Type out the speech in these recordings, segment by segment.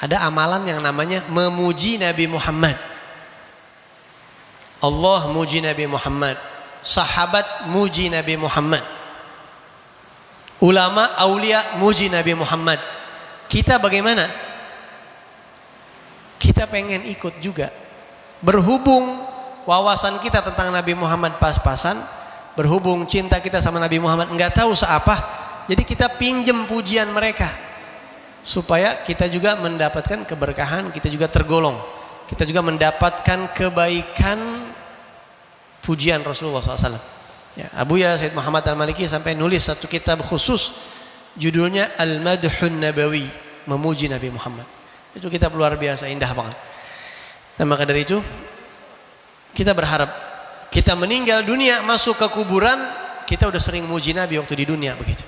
Ada amalan yang namanya memuji Nabi Muhammad. Allah muji Nabi Muhammad, sahabat muji Nabi Muhammad, ulama aulia muji Nabi Muhammad. Kita bagaimana? Kita pengen ikut juga. Berhubung wawasan kita tentang Nabi Muhammad pas-pasan, berhubung cinta kita sama Nabi Muhammad nggak tahu seapa, jadi kita pinjem pujian mereka supaya kita juga mendapatkan keberkahan, kita juga tergolong, kita juga mendapatkan kebaikan pujian Rasulullah SAW. Ya, Abuya Sayyid Muhammad Al-Maliki sampai nulis satu kitab khusus judulnya Al-Madhun Nabawi, memuji Nabi Muhammad. Itu kitab luar biasa, indah banget. Dan maka dari itu kita berharap kita meninggal dunia masuk ke kuburan, kita udah sering muji Nabi waktu di dunia begitu.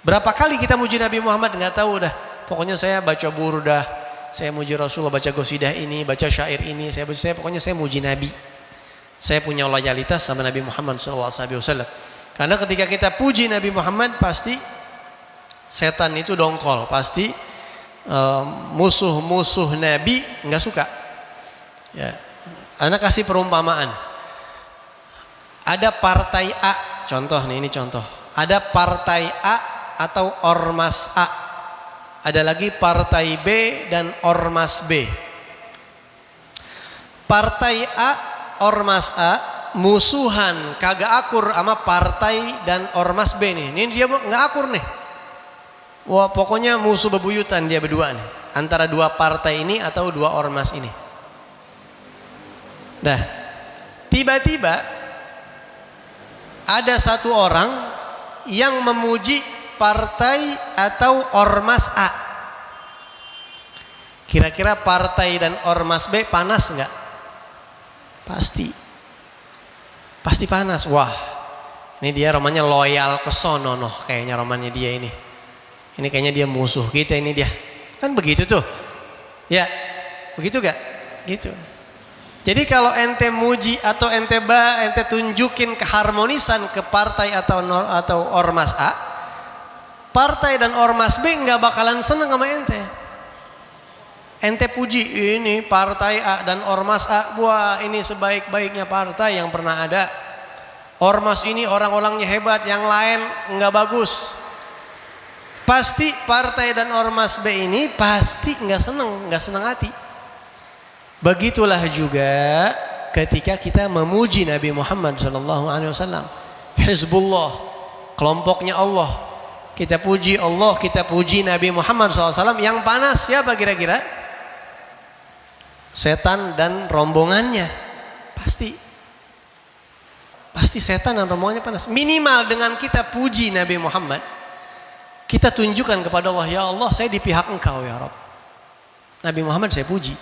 Berapa kali kita muji Nabi Muhammad nggak tahu udah. Pokoknya saya baca burdah, saya muji Rasulullah, baca qasidah ini, baca syair ini, pokoknya saya muji Nabi. Saya punya loyalitas sama Nabi Muhammad SAW. Karena ketika kita puji Nabi Muhammad, pasti setan itu dongkol, pasti musuh-musuh Nabi nggak suka. Ya, Anda kasih perumpamaan. Ada partai A, contoh nih, ini contoh. Ada partai A atau ormas A. Ada lagi partai B dan ormas B. Partai A, ormas A musuhan, kagak akur sama partai dan ormas B nih. Ini dia nggak akur nih. Wah, pokoknya musuh bebuyutan dia berdua nih, antara dua partai ini atau dua ormas ini. Dah, tiba-tiba ada satu orang yang memuji partai atau ormas A. Kira-kira partai dan ormas B panas nggak? Pasti panas. Wah, ini dia romannya loyal ke sono noh, kayaknya romannya dia ini. Ini kayaknya dia musuh kita ini dia. Kan begitu tuh. Ya, begitu gak? Gitu. Jadi kalau ente muji atau ente tunjukin keharmonisan ke partai atau ormas A, partai dan ormas B nggak bakalan seneng sama ente. Ente puji ini partai A dan ormas A, wah ini sebaik-baiknya partai yang pernah ada. Ormas ini orang-orangnya hebat, yang lain nggak bagus. Pasti partai dan ormas B ini pasti nggak seneng hati. Begitulah juga ketika kita memuji Nabi Muhammad SAW. Hizbullah, kelompoknya Allah. Kita puji Allah, kita puji Nabi Muhammad SAW. Yang panas siapa kira-kira? Setan dan rombongannya. Pasti setan dan rombongannya panas. Minimal dengan kita puji Nabi Muhammad, kita tunjukkan kepada Allah, ya Allah saya di pihak engkau ya Rabb. Nabi Muhammad saya puji,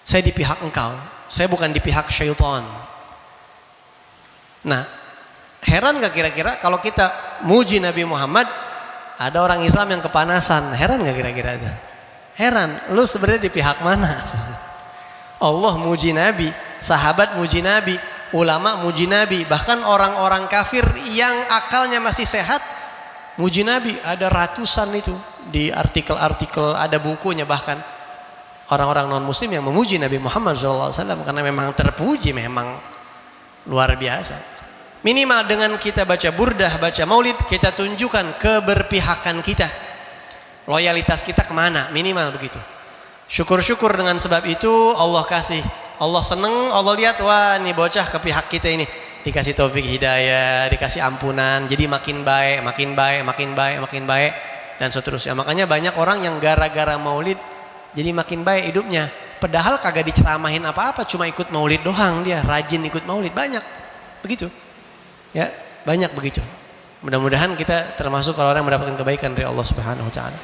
saya di pihak engkau, saya bukan di pihak syaitan. Nah, heran gak kira-kira kalau kita muji Nabi Muhammad, ada orang Islam yang kepanasan? Heran gak kira-kira? Heran, lu sebenarnya di pihak mana? Allah muji Nabi, sahabat muji Nabi, ulama muji Nabi, bahkan orang-orang kafir yang akalnya masih sehat muji Nabi. Ada ratusan itu di artikel-artikel, ada bukunya bahkan. Orang-orang non muslim yang memuji Nabi Muhammad SAW karena memang terpuji, memang luar biasa. Minimal dengan kita baca burdah, baca maulid, kita tunjukkan keberpihakan kita, loyalitas kita kemana, minimal begitu. Syukur-syukur dengan sebab itu Allah kasih, Allah seneng, Allah lihat, wah ini bocah ke pihak kita ini, dikasih taufik hidayah, dikasih ampunan, jadi makin baik, dan seterusnya. Makanya banyak orang yang gara-gara maulid jadi makin baik hidupnya, padahal kagak diceramahin apa-apa, cuma ikut maulid doang, dia rajin ikut maulid, banyak begitu ya, banyak begitu. Mudah-mudahan kita termasuk kalau orang yang mendapatkan kebaikan dari Allah Subhanahu wa taala.